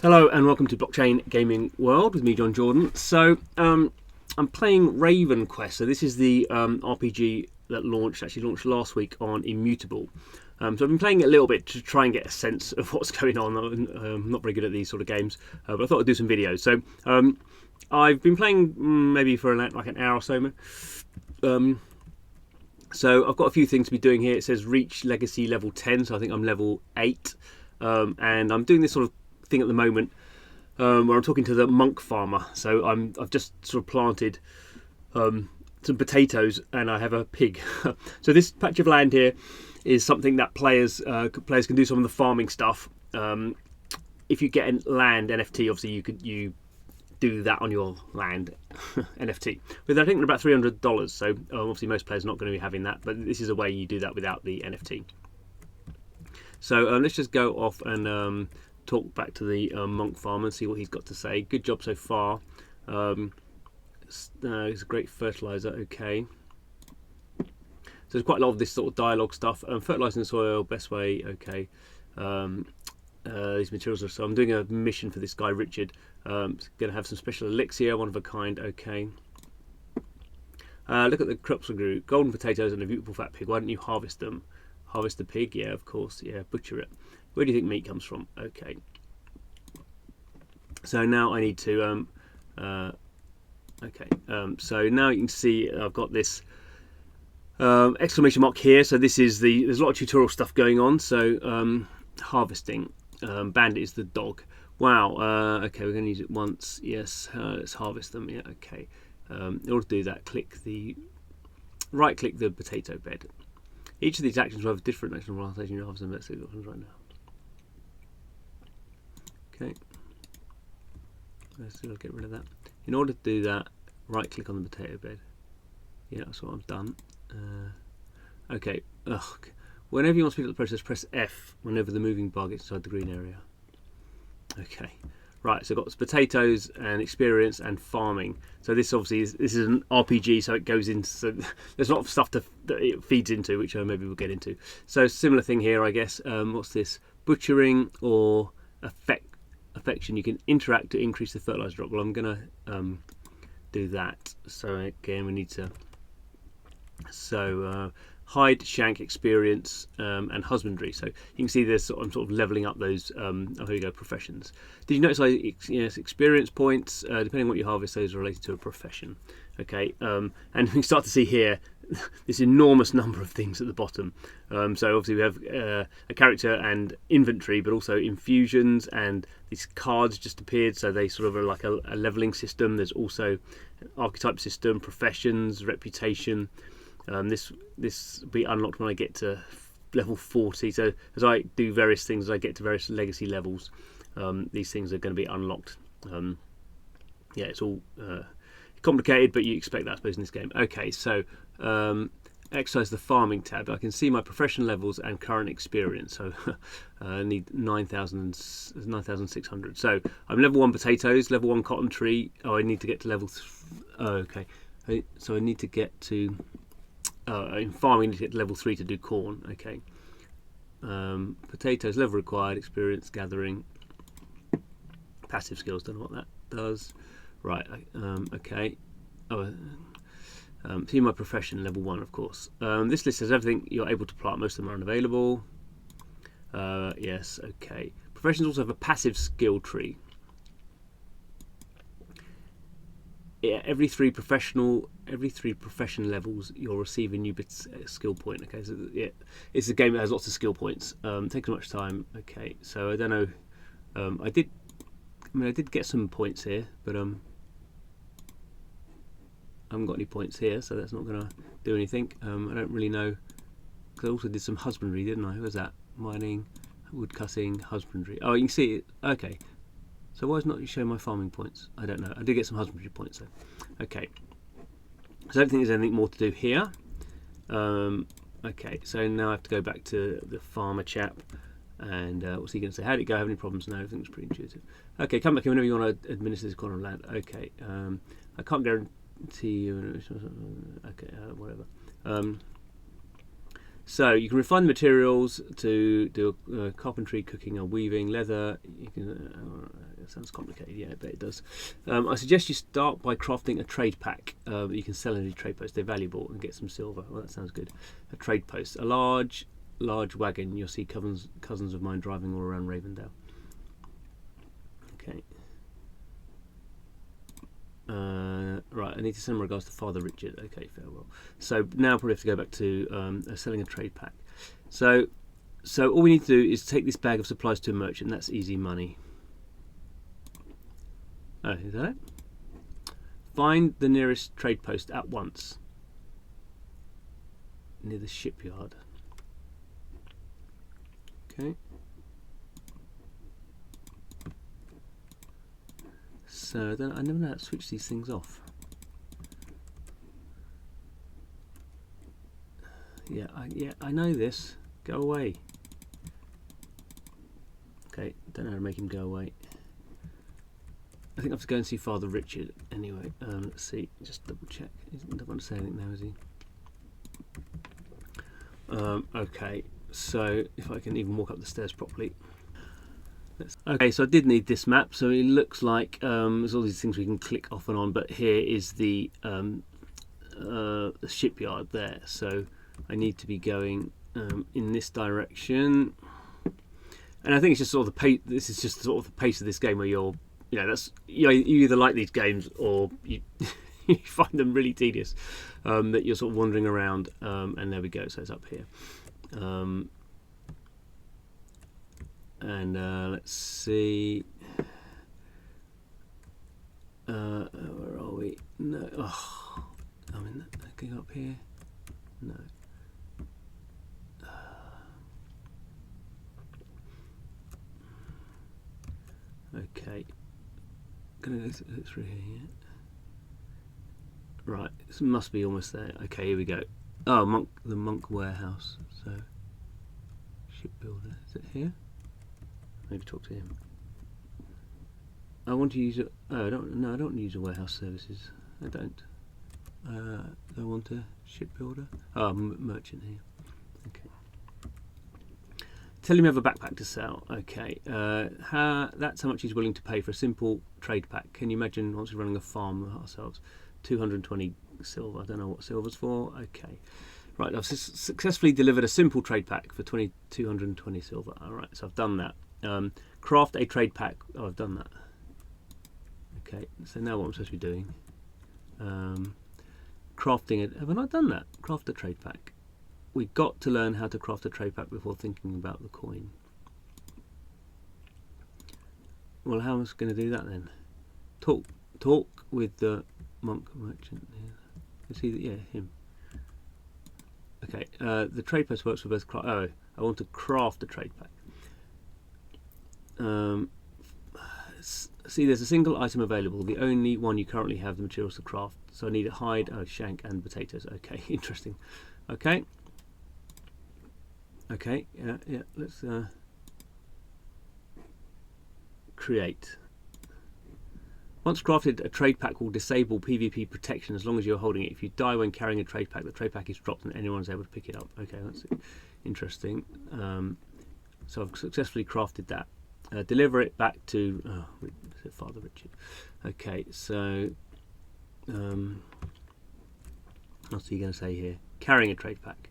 Hello and welcome to Blockchain Gaming World with me, John Jordan. So I'm playing RAVENQUEST. So this is the RPG that actually launched last week on Immutable. So I've been playing it a little bit to try and get a sense of what's going on. I'm not very good at these sort of games, but I thought I'd do some videos. So I've been playing maybe for like an hour or so. So I've got a few things to be doing here. It says reach legacy level 10, so I think I'm level 8. And I'm doing this sort of thing at the moment where I'm talking to the monk farmer. So I've just sort of planted some potatoes and I have a pig. So this patch of land here is something that players can do some of the farming stuff. If you get land NFT, obviously you do that on your land NFT. But I think they're about $300. So obviously most players are not going to be having that, but this is a way you do that without the NFT. So let's just go off and talk back to the monk farmer and see what he's got to say. Good job so far. It's a great fertilizer. Okay. So there's quite a lot of this sort of dialogue stuff. Fertilizing the soil, best way. Okay. These materials are. So I'm doing a mission for this guy Richard. Going to have some special elixir, one of a kind. Okay. Look at the crops we grew. Golden potatoes and a beautiful fat pig. Why don't you harvest them? Harvest the pig? Yeah, of course. Yeah, butcher it. Where do you think meat comes from? Okay. So now I need to. So now you can see I've got this exclamation mark here. So this is there's a lot of tutorial stuff going on. So harvesting. Bandit is the dog. Wow. Okay, we're going to use it once. Yes. Let's harvest them. Yeah. Okay. In order to do that, right-click the potato bed. Each of these actions will have a different action for harvesting. You harvest them. Let's see what happens right now. Okay. Let's see if I'll get rid of that. In order to do that, right-click on the potato bed. Yeah, that's what I've done. Okay. Ugh. Whenever you want to speed up the process, press F whenever the moving bar gets inside the green area. Okay. Right, so I've got potatoes and experience and farming. So this obviously this is an RPG, so it goes into. So there's a lot of stuff that it feeds into, which maybe we'll get into. So similar thing here, I guess. What's this? Butchering or affection. You can interact to increase the fertilizer drop. Well, I'm gonna do that. So again, we need to. So hide, shank, experience, and husbandry. So you can see this. I'm sort of leveling up those. Here we go. Professions. Did you notice? Yes, experience points. Depending on what you harvest, those are related to a profession. Okay, and we can start to see here this enormous number of things at the bottom. So obviously we have a character and inventory, but also infusions, and these cards just appeared. So they sort of are like a leveling system. There's also an archetype system, professions, reputation. This will be unlocked when I get to level 40. So as I do various things, as I get to various legacy levels, these things are going to be unlocked. Yeah, it's all complicated, but you expect that, I suppose, in this game. Okay, so exercise the farming tab. I can see my profession levels and current experience. So I need 9,600. So I'm level 1 potatoes, level 1 cotton tree. Oh, I need to get to level. Okay, so I need to get to. In farming, you need to get to level 3 to do corn. Okay. Potatoes, level required, experience gathering, passive skills. Don't know what that does. Right. Okay. See my profession, level 1, of course. This list has everything you're able to plant. Most of them are unavailable. Yes. Okay. Professions also have a passive skill tree. Yeah, every three profession levels, you'll receive a new skill point. Okay, so yeah, it's a game that has lots of skill points. Takes much time. Okay, so I don't know. I did get some points here, but I haven't got any points here, so that's not going to do anything. I don't really know. Because I also did some husbandry, didn't I? What was that? Mining, wood cutting, husbandry. Oh, you can see it. Okay. So why is not showing my farming points? I don't know. I did get some husbandry points though. Okay. So I don't think there's anything more to do here. Okay, so now I have to go back to the farmer chap. And what's he going to say? How did it go? Have any problems? No, everything's pretty intuitive. Okay, come back here whenever you want to administer this corner of land. Okay. I can't guarantee you. Okay, whatever. So you can refine the materials to do carpentry, cooking, or weaving, leather. You can that sounds complicated. Yeah, I bet it does. I suggest you start by crafting a trade pack that you can sell in a trade post. They're valuable, and get some silver. Well, that sounds good. A trade post, a large wagon. You'll see cousins of mine driving all around Ravendale. Okay. Right, I need to send my regards to Father Richard. Okay, farewell. So now probably have to go back to selling a trade pack. So all we need to do is take this bag of supplies to a merchant. That's easy money. Oh, is that it? Find the nearest trade post at once. Near the shipyard. Okay. So then I never know how to switch these things off. Yeah, I know this. Go away. Okay, don't know how to make him go away. I think I have to go and see Father Richard. Anyway, let's see. Just double check. He doesn't want to say anything now, is he? Okay, so if I can even walk up the stairs properly. Okay, so I did need this map. So it looks like there's all these things we can click off and on, but here is the shipyard there. So I need to be going in this direction, and I think it's just sort of the pace. This is just sort of the pace of this game where you either like these games or you you find them really tedious. That you're sort of wandering around, and there we go. So it's up here, and let's see. Where are we? No. Oh, I'm in. Can I go up here? No. Okay, gonna go through here. Yeah. Right, this must be almost there. Okay, here we go. Oh, the monk warehouse. So, shipbuilder. Is it here? Maybe talk to him. I want to use it. Oh, I don't want to use a warehouse services. I don't. I want a shipbuilder. Oh, merchant here. Okay. Tell him you have a backpack to sell. Okay, that's how much he's willing to pay for a simple trade pack. Can you imagine once we're running a farm ourselves? 220 silver. I don't know what silver's for. Okay, right. I've successfully delivered a simple trade pack for 220 silver. All right, so I've done that. Craft a trade pack. Oh, I've done that. Okay, so now what I'm supposed to be doing? Crafting it. Have I not done that? Craft a trade pack. We got to learn how to craft a trade pack before thinking about the coin. Well, how am I going to do that then? Talk with the monk merchant. Is he? Yeah, him. Okay. The trade post works for both. Oh, I want to craft a trade pack. See, there's a single item available. The only one you currently have the materials to craft. So I need a hide, shank, and potatoes. Okay, interesting. Okay. Okay, yeah, let's create. Once crafted, a trade pack will disable PvP protection as long as you're holding it. If you die when carrying a trade pack, the trade pack is dropped and anyone is able to pick it up. Okay, that's interesting. So I've successfully crafted that. Deliver it back to Father Richard. Okay, so what's he going to say here? Carrying a trade pack.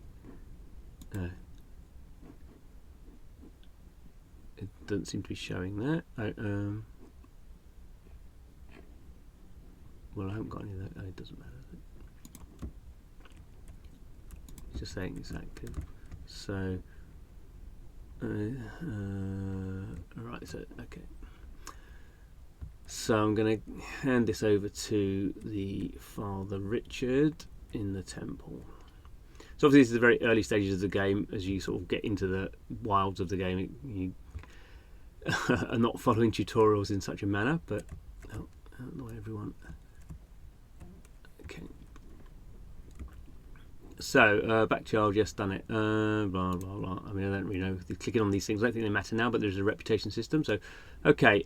It doesn't seem to be showing that. Well, I haven't got any of that. Oh, it doesn't matter. It's just saying it's active. So, right. So, okay. So I'm going to hand this over to the Father Richard in the temple. So obviously this is the very early stages of the game. As you sort of get into the wilds of the game, you are not following tutorials in such a manner, but not everyone. Okay. So back child, yes, done it. Blah blah blah. I mean, I don't really know. Clicking on these things, I don't think they matter now. But there's a reputation system. So, okay.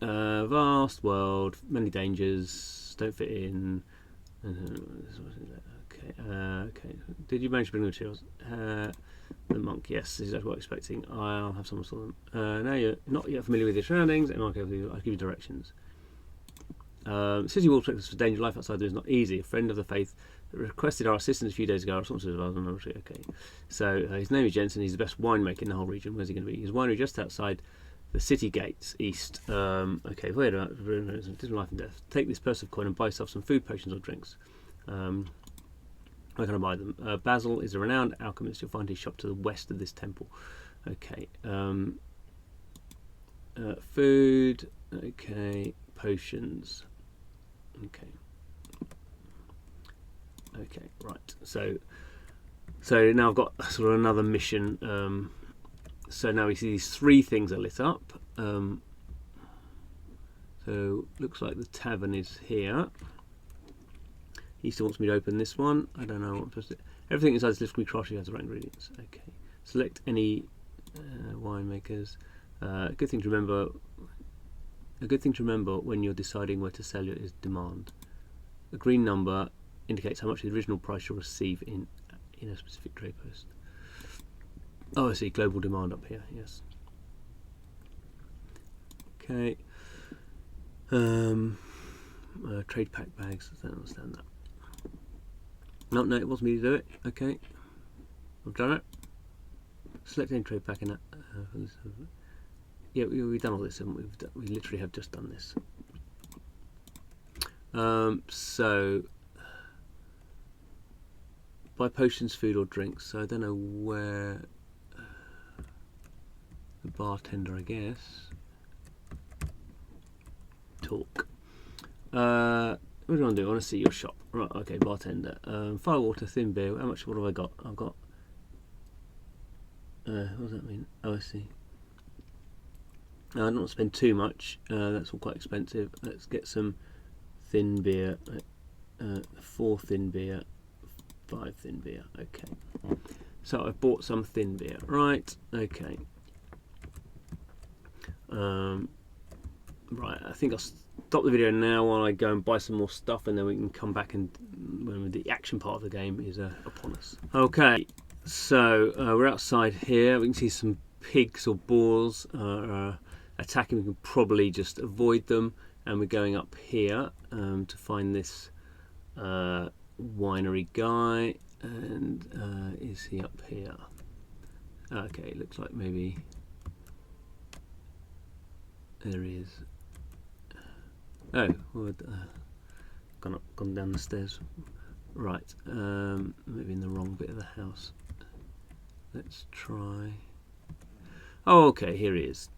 Vast world, many dangers. Don't fit in. Okay. Okay. Did you manage to bring the materials? The monk, yes, this is exactly what I'm expecting. I'll have someone saw them. Now you're not yet familiar with your surroundings, and I'll give you directions. City wall protects us for danger. Life outside there is not easy. A friend of the faith requested our assistance a few days ago. Okay, so his name is Jensen. He's the best winemaker in the whole region. Where's he going to be? His winery just outside the city gates east. Okay, wait a minute. Life and death. Take this purse of coin and buy yourself some food, potions, or drinks. Where can I buy them? Basil is a renowned alchemist. You'll find his shop to the west of this temple. Okay. Food. Okay. Potions. Okay. Okay. Right. So now I've got sort of another mission. So now we see these 3 things are lit up. So looks like the tavern is here. He still wants me to open this one. I don't know what I'm supposed to do. Everything inside this list can be crafted has the right ingredients. Okay. Select any winemakers. A good thing to remember when you're deciding where to sell it is demand. A green number indicates how much the original price you'll receive in a specific trade post. Oh, I see. Global demand up here. Yes. Okay. Trade pack bags. I don't understand that. No, it wasn't me to do it. Okay, I've done it. Select any trade pack in that. Yeah, we've done all this, haven't we? We literally have just done this. So buy potions, food, or drinks. So I don't know where the bartender, I guess. Talk. What do you want to do? I want to see your shop. Right, okay, bartender. Fire water, thin beer. What have I got? I've got... what does that mean? Oh, I see. I don't want to spend too much. That's all quite expensive. Let's get some thin beer. 4 thin beer. 5 thin beer. Okay. So I've bought some thin beer. Right, okay. Right, I think I'll stop the video now while I go and buy some more stuff, and then we can come back and when the action part of the game is upon us. Okay, so we're outside here. We can see some pigs or boars attacking. We can probably just avoid them, and we're going up here to find this winery guy. And is he up here? Okay, looks like maybe there he is. Oh, well, gone down the stairs. Right, maybe in the wrong bit of the house. Let's try. Oh, okay, here he is.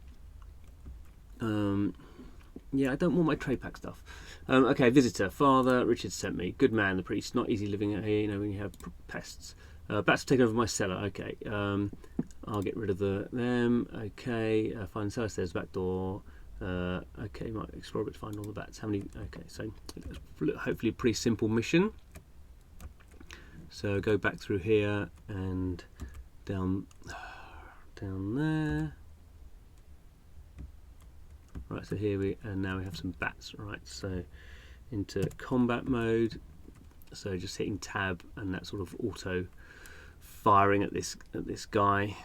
Yeah, I don't want my trade pack stuff. Okay, visitor. Father Richard sent me. Good man, the priest. Not easy living out here, you know, when you have pests. Bats take over my cellar. Okay, I'll get rid of them. Okay, find cellar stairs, back door. Okay, might explore a bit to find all the bats. How many? Okay, so hopefully a pretty simple mission. So go back through here and down there. Right, so here now we have some bats. Right, so into combat mode. So just hitting tab and that sort of auto firing at this guy.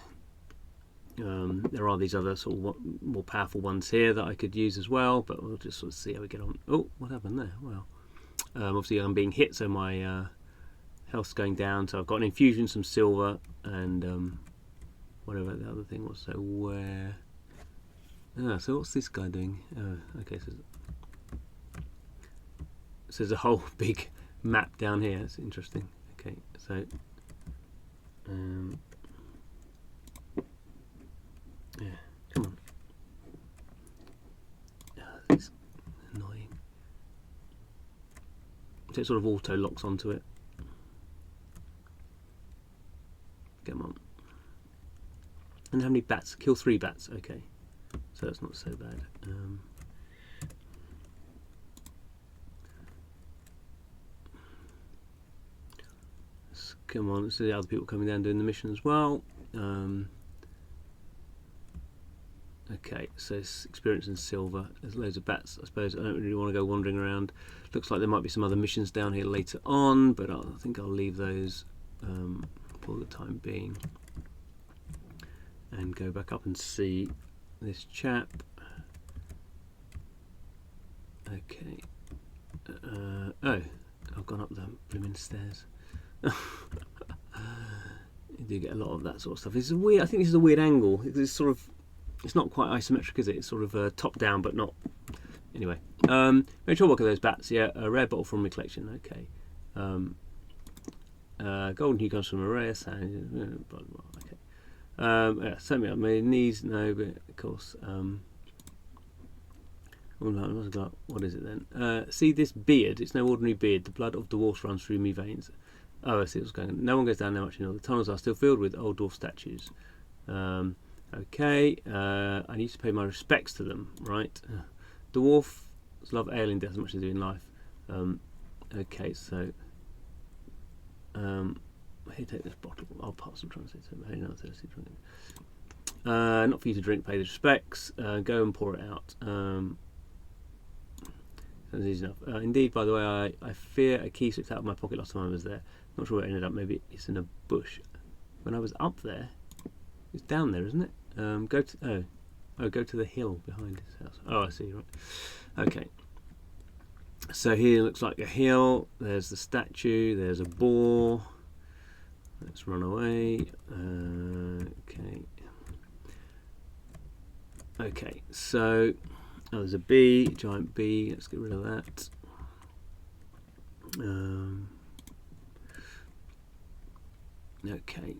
There are these other sort of more powerful ones here that I could use as well, but we'll just sort of see how we get on. Oh, what happened there? Well, obviously I'm being hit, so my health's going down. So I've got an infusion, some silver, and whatever the other thing was. So where? So what's this guy doing? Okay, so there's a whole big map down here. It's interesting. Okay, so yeah, come on. It's annoying. So it sort of auto locks onto it. Come on. And how many bats? Kill 3 bats. Okay, so that's not so bad. Come on, let's see the other people coming down doing the mission as well. Okay, so it's experience in silver. There's loads of bats. I suppose I don't really want to go wandering around. Looks like there might be some other missions down here later on, but I think I'll leave those for the time being. and go back up and see this chap. Okay. Oh, I've gone up the blooming stairs. You do get a lot of that sort of stuff. It's a weird. I think this is a weird angle. It's sort of. It's not quite isometric, is it? It's sort of top down, but not. Anyway, make sure look at those bats. Yeah, a rare bottle from my collection. Okay. Golden hue comes from a rare sand. Okay. Yeah, send me up my knees. No, but of course. What is it then? See this beard? It's no ordinary beard. The blood of dwarfs runs through me veins. Oh, I see what's going on. No one goes down there much anymore. The tunnels are still filled with old dwarf statues. Okay, I need to pay my respects to them, right? Dwarfs love ale in death as much as they do in life. Okay, so here, take this bottle. I'll pass some translate. Hey, no, thirsty drink. Not for you to drink. Pay the respects. Go and pour it out. Sounds easy enough. Indeed, by the way, I fear a key slipped out of my pocket last time I was there. Not sure where it ended up. Maybe it's in a bush. When I was up there, it's down there, isn't it? Go to go to the hill behind his house. Oh, I see. Right. Okay. So here looks like a hill. There's the statue. There's a boar. Let's run away. Okay. Okay. So. Oh, there's a bee, giant bee. Let's get rid of that. Okay.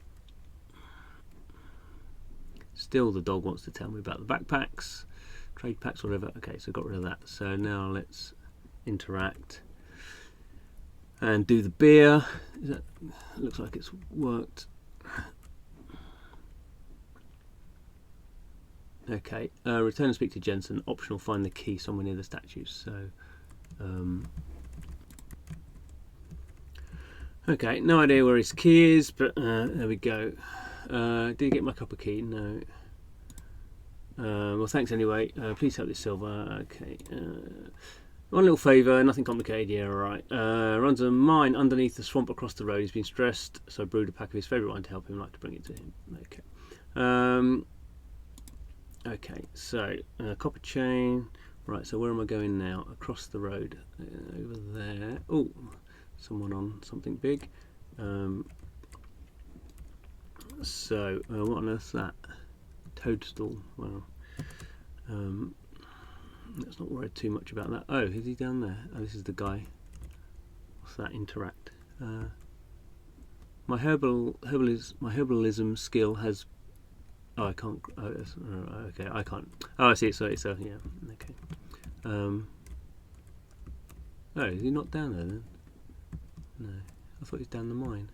Still, the dog wants to tell me about the backpacks, trade packs, whatever. Okay, so got rid of that. So now let's interact and do the beer. Looks like it's worked. Okay, return and speak to Jensen. Optional, find the key somewhere near the statues. So, okay, no idea where his key is, but there we go. Did you get my cup of key? No. Well, thanks anyway. Please help this silver. Okay. One little favour, nothing complicated. Yeah, right. Runs a mine underneath the swamp across the road. He's been stressed, so I brewed a pack of his favourite wine to help him. I'd like to bring it to him. Okay. Okay, so copper chain. Right, so where am I going now? Across the road, over there. Oh, someone on something big. So what on earth's that? Toadstool. Well, let's not worry too much about that. Oh, is he down there? Oh, this is the guy. What's that? Interact. My herbalism skill has. Oh, I can't. Oh, okay, I can't. Oh, I see it. So yeah. Okay. Oh, is he not down there then? No, I thought he was down the mine.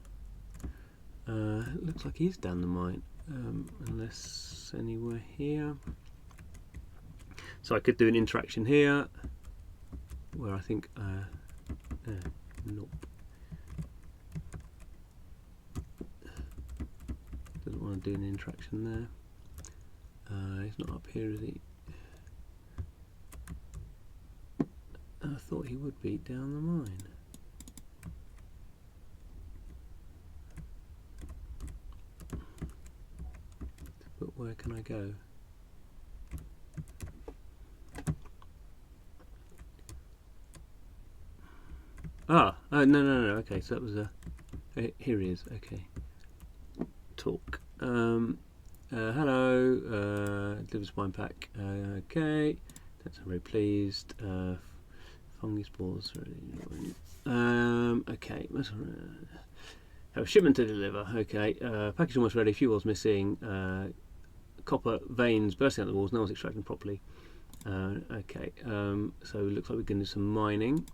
It looks like he's down the mine. Unless anywhere here. So I could do an interaction here, where I think. Nope. Doesn't want to do an interaction there. He's not up here, is he? I thought he would be down the mine. But where can I go? Ah, oh, no. Okay, so that was a. Here he is. Okay. Talk. Hello. Delivers wine pack. Okay. That's very pleased. Fungi spores. Okay. Have a shipment to deliver. Okay. Package almost ready. Fuel's missing. Copper veins bursting out the walls. No one's extracting properly. Okay. So it looks like we're going to do some mining.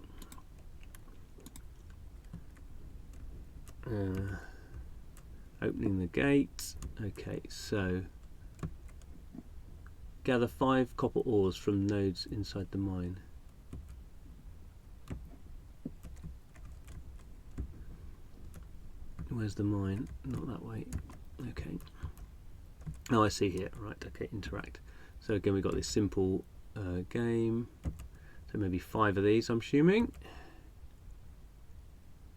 Opening the gate. Okay, so gather 5 copper ores from nodes inside the mine. Where's the mine? Not that way. Okay. Oh, I see here. Right, okay, interact. So again, we've got this simple game. So maybe 5 of these, I'm assuming.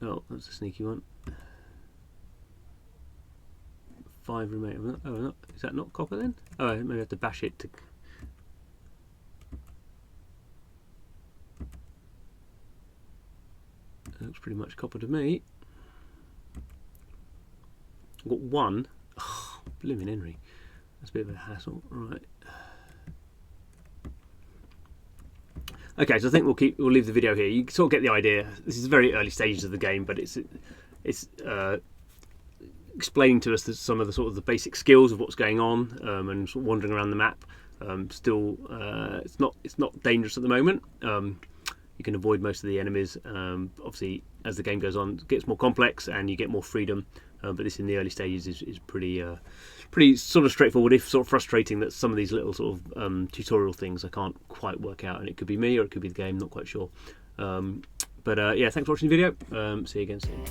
Oh, that's a sneaky one. 5 remain. Oh, not, is that not copper then? Oh, maybe I have to bash it to. Looks pretty much copper to me. I've got 1. Oh, blooming Henry. That's a bit of a hassle. Right. Okay, so I think we'll leave the video here. You sort of get the idea. This is very early stages of the game, but it's explaining to us some of the sort of the basic skills of what's going on, and sort of wandering around the map. Still, it's not dangerous at the moment. You can avoid most of the enemies. Obviously, as the game goes on, it gets more complex and you get more freedom. But this in the early stages is pretty sort of straightforward, if sort of frustrating that some of these little sort of tutorial things I can't quite work out, and it could be me or it could be the game, not quite sure. But yeah, thanks for watching the video. See you again soon.